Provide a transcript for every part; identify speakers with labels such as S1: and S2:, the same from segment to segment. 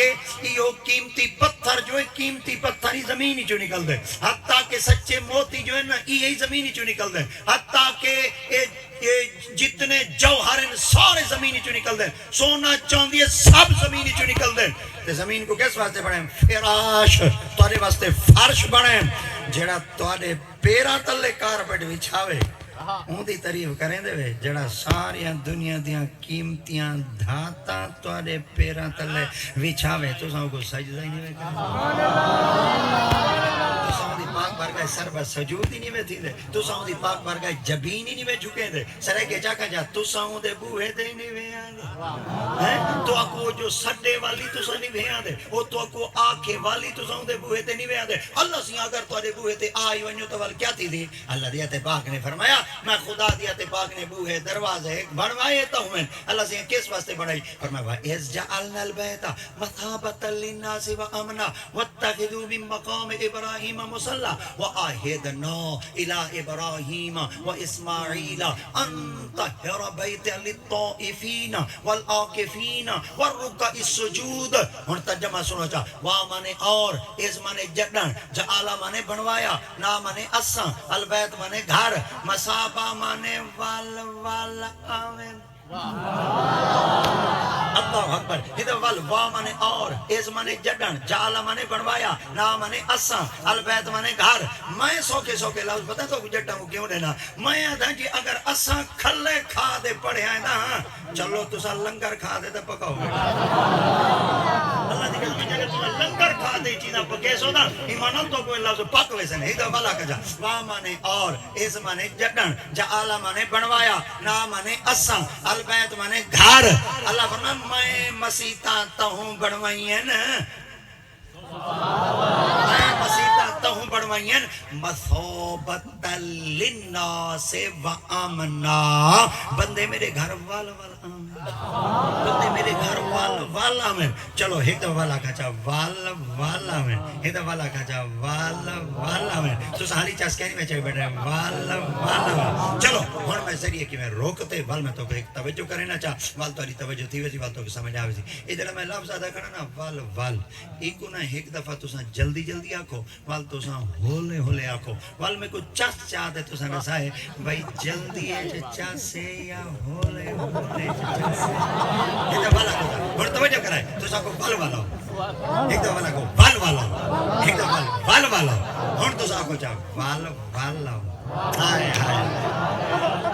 S1: کہ یہ قیمتی پتھر جو ہے قیمتی پتھر ہی زمین ہی جو نکل دے حتیٰ کہ سچے موتی جو ہے نا یہ زمین ہی جو نکل دے حتیٰ کہ یہ جتنے جوہر ہیں سارے زمین ہی جو نکل دے سونا چاندی ہے سب زمین ہی جو نکل دے تے زمین کو کس واسطے بڑھیں فراش توڑے واسطے فرش بڑھیں جڑا توڑے پیرا تلے کارپٹ بچھاوے ان دی تعریف کریں دے وے جڑا ساریاں دنیا دیاں قیمتیاں دھاتاں توڑے پیرا تلے بچھاوے تو ساں کو سجدہ ہی نہیں وے کریں تو ساں دی پاک برگاہ سر بس سجود ہی نہیں وے تھی دے تو ساں دی پاک برگاہ جبین ہی نہیں وے جھکے دے سرے کے جا جا تو ساں دے بوہے دے نہیں وے آدھے تو اکو جو سڈے والی تو ساں نہیں وے آدھے وہ تو اکو آنکھیں والی تو ساں دے بوہے دے نہیں وے آدھے اللہ سی اگر تو دے بوہے دے آئی ونیو تو وال کیا تھی دی اللہ دیت پاک نے فرمایا میں خدا دیت پاک نے بوہے دروازے بڑھوائے تا ہوں اللہ سی کس واسطے بڑھائی فرمایا اِذْ جَعَلْنَا الْبَيْتَ مَثَابَةً لِلنَّاسِ وَأَمْنًا وَاتَّخِذُوا مِن مَّقَامِ إِبْرَاهِيمَ مُصَلًّى وَعَهِدْنَا إِلَىٰ إِبْرَاهِيمَ وَإِسْمَاعِيلَ أَن طَهِّرَ بَيْتِيَ لِلطَّائِفِينَ وَالْعَاكِفِينَ وَالرُّكَّعِ السُّجُودِ ہن ترجمہ سنو چا وا مانے اور اس مانے جڑن جعل مانے بنوایا نا مانے اساں البیت مانے گھر مسابہ مانے وال آمین اللہ اکبر ادھر وال وا مانے اور اس مانے جڑن جعل مانے بنوایا نا مانے اساں البیت مانے گھر میں سوکے سوکے لفظ پتہ تو جڑن کو کیوں دینا میں آدھا جی اگر اساں کھلے کھا دے پڑے ہیں نا چلو تسا لنگر کھا دے تو پکاؤ اللہ دی قسم جگہ تسا لنگر کھا دے چیزاں پکے سو نا ایمان تو کوئی لفظ پک ویسے نہیں ادھر والا کجا وا مانے اور اس مانے جڑن جعل مانے بنوایا نا مانے اساں البیت مانے گھر اللہ فرمایا میں مسیطاں تہوں بڑھوائی ہیں میں مسیطاں تہوں بڑھوائی ہیں مثوبت للناس وآمنا بندے میرے گھر والا بندے میرے گھر والا میں چلو ہیدہ والا کھاچا والا میں ہیدہ والا کھاچا والا میں تو سہاری چاس کہنی میں چاہے بیٹھے والا میں چلو ہون میں ذریعے کی میں روکتے وال میں تو ایک توجہ کرے نا چاہ وال تو علی توجہ تھی ویسی وال تو سمجھ آوے سی ادھر میں لفظ آدھا کرنا نا وال ایکو نا ایک دفعہ تو ساں جلدی آکھو وال تو ساں ہولے آکھو وال میں کوئی چاس چاہتے تو ساں نسائے بھائی جلدی ہے چاسے یا ہولے یہ تو والا کو اور توجہ کرائے تو سا کو بال والا ہو ایک دو والا کو بال والا ہو ایک دو بال والا ہو اور تو سا کو چاہ بال والا ہو آئے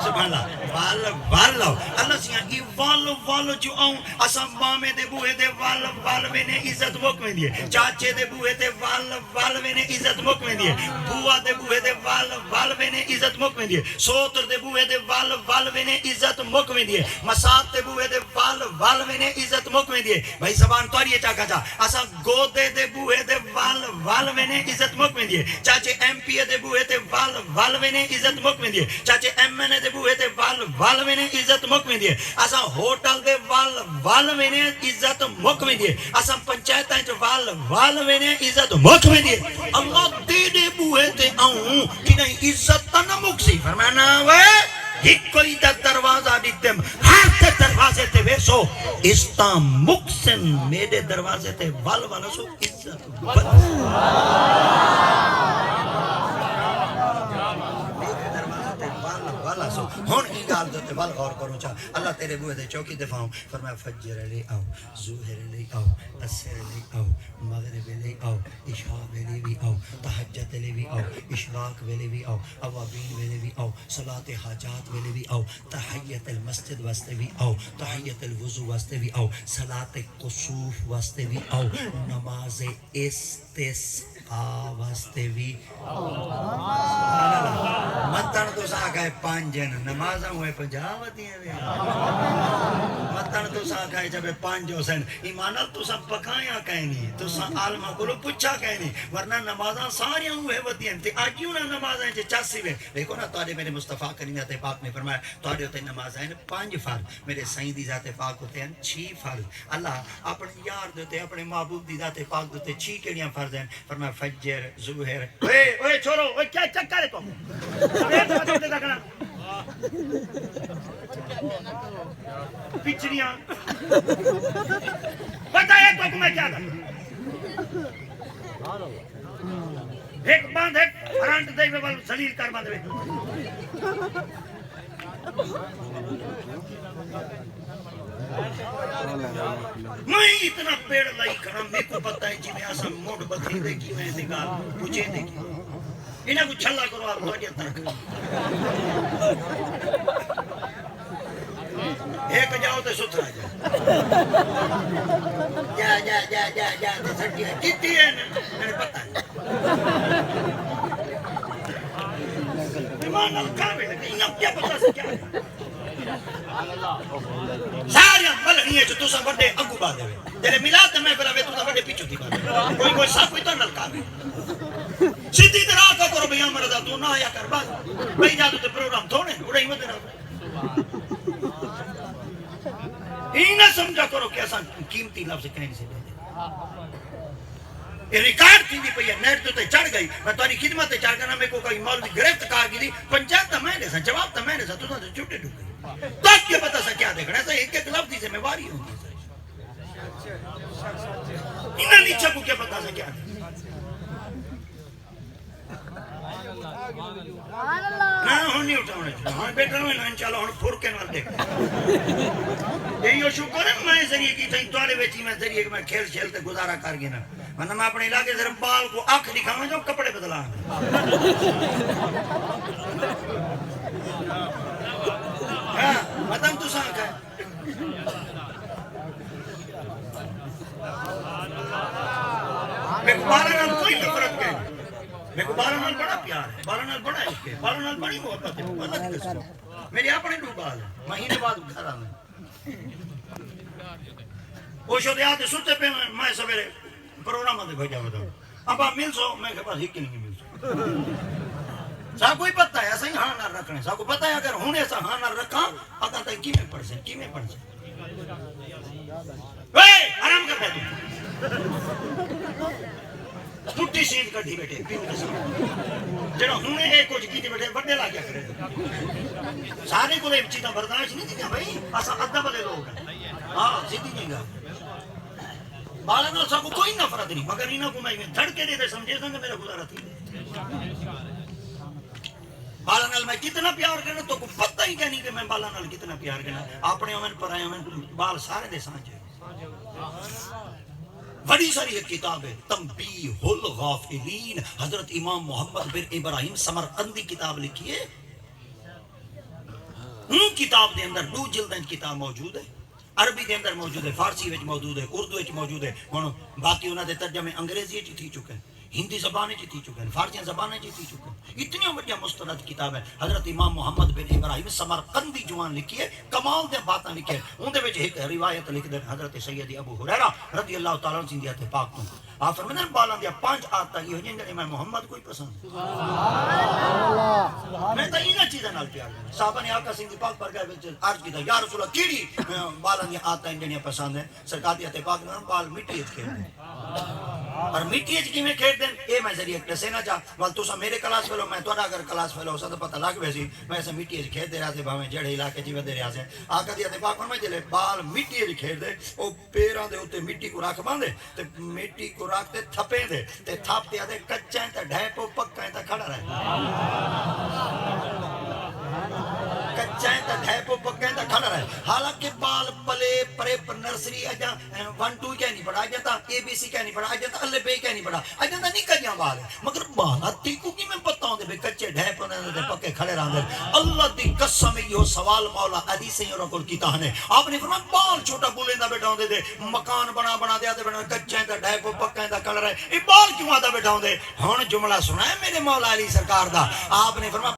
S1: سبحان اللہ والا ہو اللہ سیاں ای والو جو آؤں اسام مامے دے بوہے دے وال میں نے عزت موک میں دیئے چاچے دے بوہے دے وال میں نے عزت موک میں دیئے بوا دے بوہے دے وال میں نے عزت موک میں دیئے سوتر دے بوہے دے وال میں نے عزت موک میں دیئے مسات دے بوہے دے وال میں نے عزت موک میں دیئے بھائی زبان تواری ہے چاکا چا اسا گودے دے بوہے دے وال میں نے عزت موک میں دیئے چاچے ایم پی دے بوہے دے وال میں نے عزت موک میں دیئے چاچے ایم این دے بوہے دے وال میں نے عزت موک میں دیئے اسا ہوٹل دے وال میں نے عزت موک میں دیئے اسا پنچایتاں جو وال میں نے عزت موک میں دیئے اللہ دے بوہے دے آؤں کہ نہیں عزت تا نہ موک سی فرمانا وے ایک کوئی دا دروازہ دیتم ہر تے دروازے تے ویسو استا مکسن میرے دروازے تے والا سو عزت ہون کی گال دوتے وال غور کروں چاہ اللہ تیرے بوئے دے چوکی دفاعوں فرمایا فجر لے آؤ زہر لے آؤ اسر لے آؤ مغرب لے آؤ عشاء لے بھی آؤ تہجد لے بھی آؤ اشراق لے بھی آؤ اوابین لے بھی آؤ صلاة حاجات لے بھی آؤ تحیت المسجد واسطے بھی آؤ تحیت الوضو واسطے بھی آؤ صلاة قصوف واسطے بھی آؤ نماز استسقاء واسطے بھی مطن تو ساکھائے پانجن نمازاں ہوئے پنجاوتی ہیں مطن تو ساکھائے جب پانجو سن ایمانال تو سا پکایا کہنی تو سا عالمہ کو لو پچھا کہنی ورنہ نمازاں ساریاں ہوئے ہوتی ہیں تے آجیوں نہ نمازاں چے چاسی ہوئے دیکھو نا توڑے میرے مصطفیٰ کریم ذات پاک نے فرمایا توڑے ہوتے نمازاں 5 فرض میرے سائیں دی ذات پاک ہوتے ہیں 6 فرض اللہ اپنے یار دیتے اپنے محبوب دی ذات پاک دیتے 6 کیڑیاں فرض ہیں فرمایا فجر ظہر اوے چھوڑو اوے کیا چکر ہے تم پچھڑیاں بتائے تو کو میں کیا تھا ایک باندھ ایک فرانٹ دے میں سلیل کر باندھ میں اتنا پیڑ لائی کھڑا میرے کو پتہ ہے جی میں آسا موڑ بدلی دے کی میں نگال پوچھے دے کی انہیں کو چھلا کرو آپ تو آجیا ترک ایک جاؤ تو سترا جا تو سٹی ہے کتی ہے میں پتہ ہے ایمان کہاں بیٹھے انہیں کیا پتہ سے کیا ہے سارے ملنی ہے جو تو سا بڑے اگو باندھے ہوئے تیرے ملاد میں پھر تو سا بڑے پیچھو تھی باندھے کوئی ساتھ کوئی تو نلکا ہے سیدھی طرح آقا کرو بھئی ہم رضا تو نہ آیا کر باز بھئی جا تو پروگرام تھوڑے اڑائی مدے رہا ہی نہ سمجھا کرو کہ ایسا قیمتی لفظ کہیں سے دے دے یہ ریکارڈ تھی دی پئی ہے نیٹ تو تے چڑھ گئی میں تاری خدمت چڑھ گنا میں کو کئی مولوی گرفت کار کی دی پنچایت تا میں نے سا جواب تا میں نے سا تو سا چھوٹے ڈھو گئی تک یہ پتہ سا کیا دیکھنا ایسا ایک ایک لفظی سے میں واری ہوں گی انہاں نیچہ کو کیا پتہ سا کیا دیکھنا ہاں ہونی اٹھاؤنے چھوڑا ہاں بیٹھا ہوئے نا انشاءاللہ ہون پھرکن وال دیکھتا یہی شکر ہے میں ذریعے کی تھا توالے بیچی میں ذریعے کہ میں کھیل شیل تے گزارا کر گیا نا ورنہ میں اپنے علاقے صرف بال کو آنکھ دکھاؤں جو کپڑے بدلا ہاں مطلب تو سانکھ ہے میں کو بارنال کوئی نفرت کہیں میں کو بارنال بڑا پیار ہے بارنال بڑا عشق ہے بارنال بڑی محبت ہے اللہ کی قسم میری اپنے دو بال ہے مہینے بعد گھر آنا وہ شو دیاتے ستے پہ میں سویرے پروگرام آتے بھیجا ہوتا ہوں اب آپ مل سو میں کہ پاس ہی نہیں مل سو سا کوئی پتہ ہے ایسا ہی ہاں نہ رکھنے سا کو پتہ ہے اگر ہوں ایسا ہاں نہ رکھا آتا تھا کی میں پڑھ سے آرام کر بیٹھو ٹوٹی سیند کٹھی بیٹھے پیو کے سامنے جڑا ہوں ایک کچھ کی بیٹھے بڑے لا کیا کرے سارے کو ایک چیزاں برداشت نہیں دیا بھائی ایسا ادھا بلے لوگ ہیں ہاں سیدھی نہیں گا بالا نال سا کو کوئی نفرت نہیں مگر انہوں کو میں دھڑ کے دے سمجھے سا کہ میرا گزارا تھی بالا نال میں کتنا پیار کرنا تو کو پتہ ہی کیا نہیں کہ میں بالا نال کتنا پیار کرنا اپنے امن پر آئے امن بال سارے دے سانچے بڑی ساری ایک کتاب ہے تنبیہ الغافلین حضرت امام محمد بن ابراہیم سمرقندی کتاب لکھی ہے کتاب دے اندر دو جلدیں کتاب موجود ہے عربی دے اندر موجود ہے فارسی وچ موجود ہے اردو وچ موجود ہے ہن باقی انہاں دے ترجمے انگریزی وچ تھی چکے ہیں ہندی زبان وچ تھی چکے ہیں فارسی زبان وچ تھی چکے ہیں اتنی بڑی مستند کتاب ہے حضرت امام محمد بن ابراہیم سمرقندی جوان لکھی ہے کمال دے باتاں لکھی ہے اون دے وچ ایک روایت لکھ دے حضرت سید ابو ہریرہ رضی اللہ تعالی عنہ دی پاک تو آپ فرماتے ہیں بالاں دیا 5 عادتاں یہ جڑے میں محمد کوئی پسند میں تو انہاں چیزاں نال پیار کردا صحابہ نے آقا سنگ دی پاک بارگاہ وچ عرض کیتا یا رسول اللہ کیڑی بالاں دی عادتاں جڑیاں پسند ہیں سرکار دی پاک نے بال مٹی وچ کھیڈ اور مٹی وچ کیویں کھیڈ دین اے میں ذریعہ دسے نہ چا ول تساں میرے کلاس فیلو میں تہاڈا اگر کلاس فیلو ہو سا تو پتہ لگ ویسی میں ایسے مٹی وچ کھیڈ دے رہا تے بھاویں جڑے علاقے جی ودے رہا سے آقا دی پاک فرمائے جلے بال مٹی وچ کھیڈ دے او پیراں دے اوتے مٹی کو رکھ باندے تے مٹی کو رکھ تے تھپے دے تے تھپ تے دے کچا تے ڈھیپو پکا تے کھڑا رہے کچا تے ڈھیپو پکا تے کھڑا رہے حالانکہ بال پلے پرے پر نرسری اجا 1 2 کیا نہیں پڑھا اجا تا اے بی سی کیا نہیں پڑھا اجا تا الف بے کیا نہیں پڑھا اجا تا نہیں کجا بال مگر بال تی کو کی میں پتہ ہوندے بے کچے ڈھیپو تے پکے کھڑے رہندے اللہ دی قسم یہ سوال مولا حدیث ہیں اور کیتا ہے آپ نے فرمایا بال چھوٹا بولیندا بیٹھا ہوندے تے مکان بنا دیا تے بنا کچے تے ڈھیپو پکے تے کھڑا رہے اے بال کیوں آدا بیٹھا ہوندے ہن جملہ سنا ہے میرے مولا علی سرکار دا آپ نے فرمایا